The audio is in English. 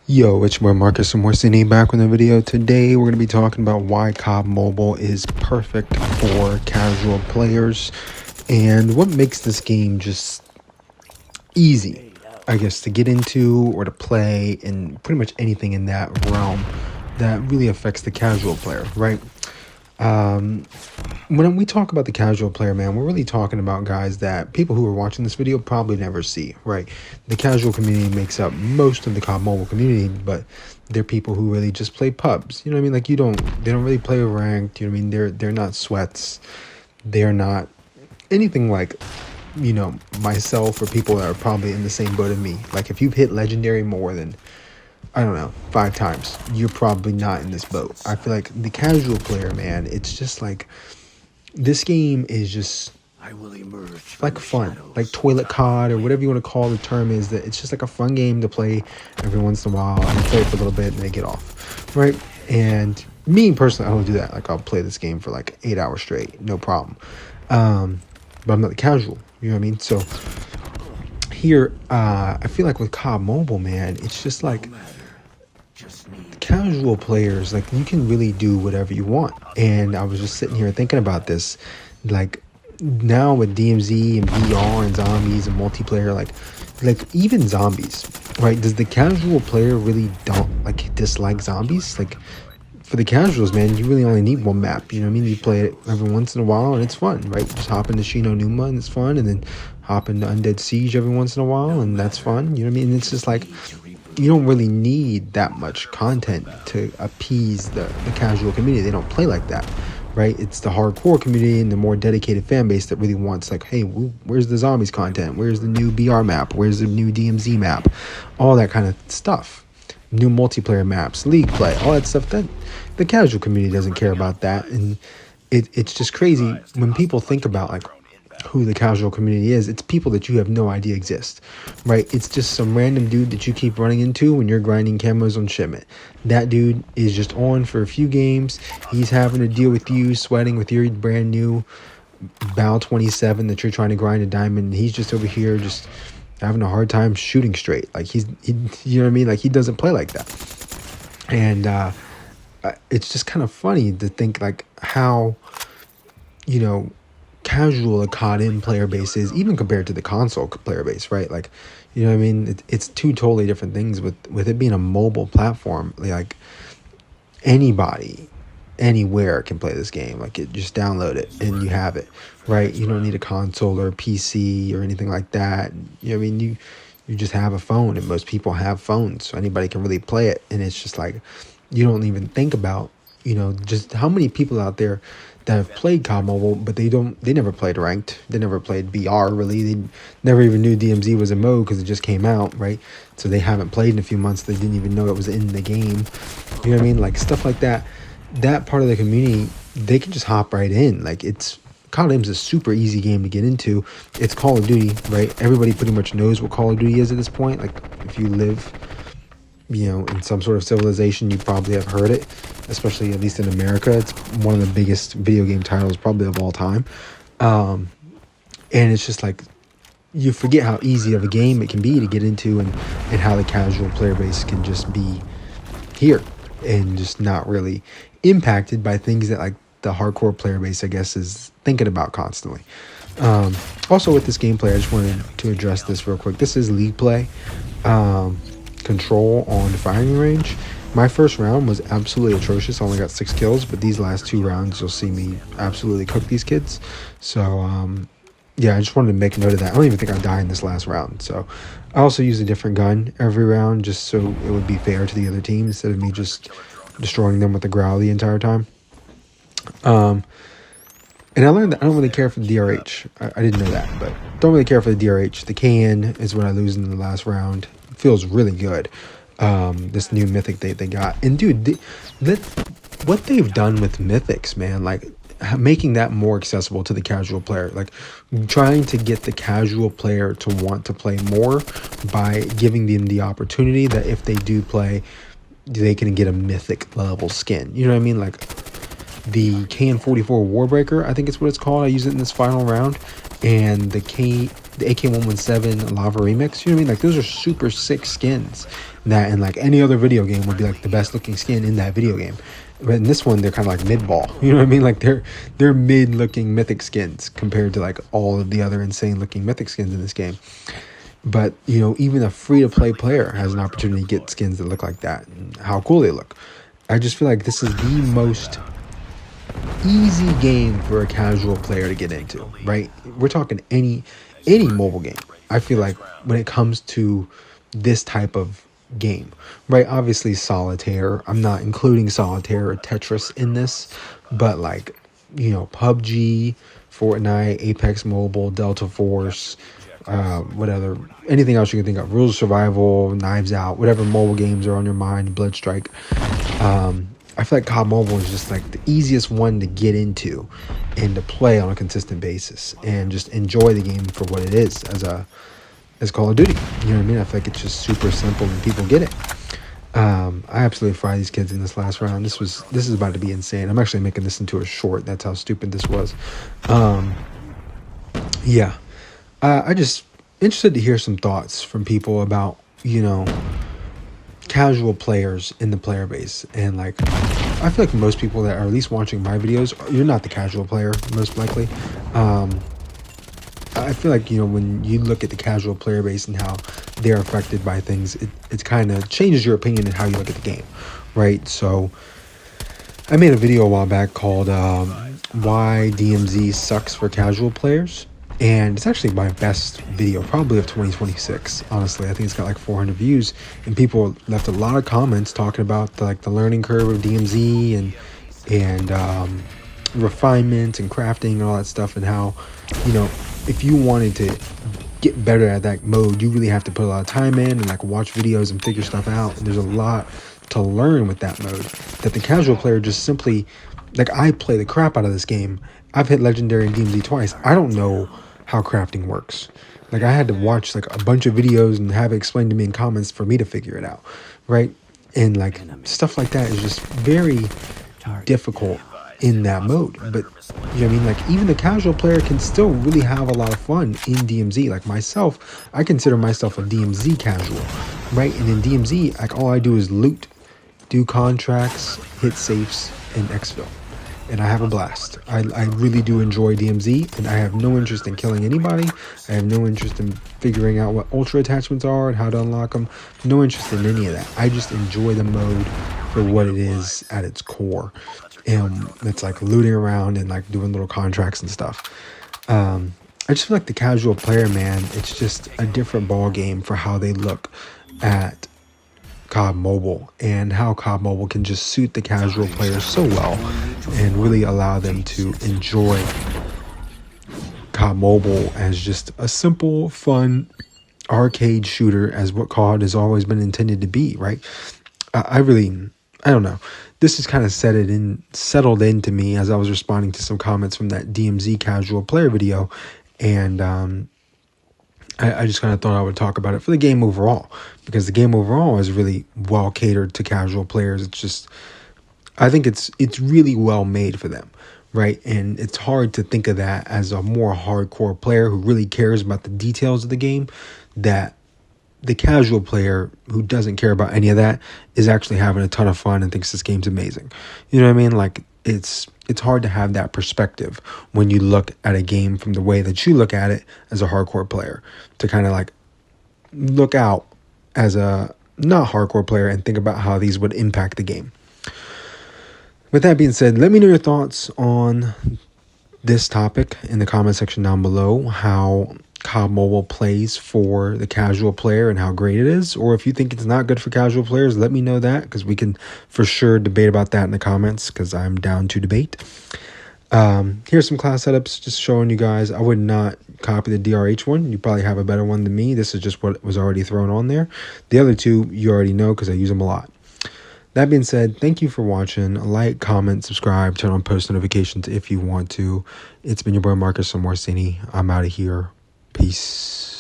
Yo, it's more Marcus and Morsini back with a video. Today we're going to be talking about why COD Mobile is perfect for casual players and what makes this game just easy, I guess, to get into or to play, and pretty much anything in that realm that really affects the casual player, right? When we talk about the casual player, man, we're really talking about guys that people who are watching this video probably never see, right? The casual community makes up most of the COD Mobile community, but they're people who really just play pubs. You know what I mean? Like they don't really play ranked. You know what I mean? They're not sweats. They're not anything like, myself or people that are probably in the same boat as me. Like if you've hit legendary more than, I don't know, 5 times, you're probably not in this boat. I feel like the casual player, man, it's just like this game is just like fun, like toilet cod or whatever you want to call the term is. That it's just like a fun game to play every once in a while, and play it for a little bit and then get off, right? And me personally, I don't do that. Like I'll play this game for like 8 hours straight, no problem. But I'm not the casual, you know what I mean? So here, I feel like with COD Mobile, man, it's just like casual players, like you can really do whatever you want. And I was just sitting here thinking about this, like now with DMZ and VR and zombies and multiplayer, like even zombies, right? Does the casual player really don't like dislike zombies? Like for the casuals, man, you really only need one map. You know what I mean? You play it every once in a while and it's fun, right? Just hop into Shino Numa and it's fun, and then hop into Undead Siege every once in a while and that's fun. You know what I mean? And it's just like you don't really need that much content to appease the casual community. They don't play like that, right? It's the hardcore community and the more dedicated fan base that really wants, like, hey, where's the zombies content? Where's the new BR map? Where's the new DMZ map? All that kind of stuff. New multiplayer maps, league play, all that stuff. That the casual community doesn't care about that. And it's just crazy when people think about like who the casual community is. It's people that you have no idea exist, right? It's just some random dude that you keep running into when you're grinding camos on shipment. That dude is just on for a few games. He's having to deal with you, sweating with your brand new Bow 27 that you're trying to grind a diamond. He's just over here just having a hard time shooting straight. Like he you know what I mean? Like he doesn't play like that. And it's just kind of funny to think like how, casual a Codm player base is, even compared to the console player base, right? Like, you know what I mean? It's two totally different things with it being a mobile platform. Like anybody, anywhere can play this game. Like just download it and you have it, right? You don't need a console or a PC or anything like that. You know what I mean? You just have a phone, and most people have phones, so anybody can really play it. And it's just like, you don't even think about, just how many people out there that have played COD Mobile, but they never played ranked. They never played BR really. They never even knew DMZ was a mode because it just came out, right? So they haven't played in a few months. They didn't even know it was in the game. You know what I mean? Like stuff like that. That part of the community, they can just hop right in. Like CODM's a super easy game to get into. It's Call of Duty, right? Everybody pretty much knows what Call of Duty is at this point. Like if you live, in some sort of civilization, you probably have heard it, especially at least in America. It's one of the biggest video game titles probably of all time. And it's just like, you forget how easy of a game it can be to get into, and how the casual player base can just be here and just not really impacted by things that like the hardcore player base, I guess, is thinking about constantly. Also with this gameplay, I just wanted to address this real quick. This is league play. Control on the firing range. My first round was absolutely atrocious. I only got 6 kills, but these last 2 rounds, you'll see me absolutely cook these kids. So, yeah, I just wanted to make note of that. I don't even think I died in this last round. So, I also use a different gun every round just so it would be fair to the other team instead of me just destroying them with the growl the entire time. And I learned that I don't really care for the DRH. I didn't know that, but don't really care for the DRH. The can is what I lose in the last round. It feels really good. This new mythic they got. And dude, what they've done with mythics, man, like making that more accessible to the casual player, like trying to get the casual player to want to play more by giving them the opportunity that if they do play, they can get a mythic level skin. You know what I mean? Like the KN44 Warbreaker, I think it's what it's called. I use it in this final round, and the the AK-117 Lava Remix. You know what I mean? Like, those are super sick skins that in like any other video game would be like the best looking skin in that video game. But in this one, they're kind of like mid-ball. You know what I mean? Like, they're mid-looking mythic skins compared to like all of the other insane-looking mythic skins in this game. But, you know, even a free-to-play player has an opportunity to get skins that look like that and how cool they look. I just feel like this is the most easy game for a casual player to get into, right? We're talking any mobile game. I feel like when it comes to this type of game, right? Obviously solitaire. I'm not including solitaire or Tetris in this, but like, you know, PUBG, Fortnite, Apex Mobile, Delta Force, anything else you can think of, Rules of Survival, Knives Out, whatever mobile games are on your mind, Bloodstrike. I feel like COD Mobile is just like the easiest one to get into and to play on a consistent basis and just enjoy the game for what it is as Call of Duty. You know what I mean? I feel like it's just super simple and people get it. I absolutely fried these kids in this last round. This is about to be insane. I'm actually making this into a short. That's how stupid this was. Yeah. I just interested to hear some thoughts from people about, you know, casual players in the player base. And like, I feel like most people that are at least watching my videos, you're not the casual player, most likely. I feel like, you know, when you look at the casual player base and how they're affected by things, it kind of changes your opinion and how you look at the game, right? So I made a video a while back called Why DMZ Sucks for Casual Players. And it's actually my best video, probably of 2026. Honestly, I think it's got like 400 views, and people left a lot of comments talking about the learning curve of DMZ and refinement and crafting and all that stuff, and how, you know, if you wanted to get better at that mode, you really have to put a lot of time in and like watch videos and figure stuff out. And there's a lot to learn with that mode that the casual player just simply, like, I play the crap out of this game. I've hit legendary in DMZ twice. I don't know how crafting works. Like, I had to watch like a bunch of videos and have it explained to me in comments for me to figure it out, right? And like stuff like that is just very difficult in that mode. But you know what I mean? Like, even the casual player can still really have a lot of fun in DMZ. Like myself, I consider myself a DMZ casual, right? And in DMZ, like, all I do is loot, do contracts, hit safes, and exfil. And I have a blast. I really do enjoy DMZ, and I have no interest in killing anybody. I have no interest in figuring out what ultra attachments are and how to unlock them. No interest in any of that. I just enjoy the mode for what it is at its core. And it's like looting around and like doing little contracts and stuff. I just feel like the casual player, man, it's just a different ball game for how they look at COD Mobile, and how COD Mobile can just suit the casual players so well and really allow them to enjoy COD Mobile as just a simple, fun arcade shooter, as what COD has always been intended to be, right? I don't know. This has kind of settled into me as I was responding to some comments from that DMZ casual player video, and I just kind of thought I would talk about it for the game overall, because the game overall is really well catered to casual players. It's just, I think it's really well made for them, right? And it's hard to think of that as a more hardcore player who really cares about the details of the game, that the casual player who doesn't care about any of that is actually having a ton of fun and thinks this game's amazing. You know what I mean? Like, it's hard to have that perspective when you look at a game from the way that you look at it as a hardcore player, to kind of like look out as a not hardcore player and think about how these would impact the game. With that being said, let me know your thoughts on this topic in the comment section down below, how COD Mobile plays for the casual player and how great it is. Or if you think it's not good for casual players, let me know that, because we can for sure debate about that in the comments, because I'm down to debate. Here's some class setups, just showing you guys. I would not copy the DRH one. You probably have a better one than me. This is just what was already thrown on there. The other two you already know, because I use them a lot. That being said, thank you for watching. Like, comment, subscribe, turn on post notifications if you want to. It's been your boy Marcus Morsini. I'm out of here. Peace.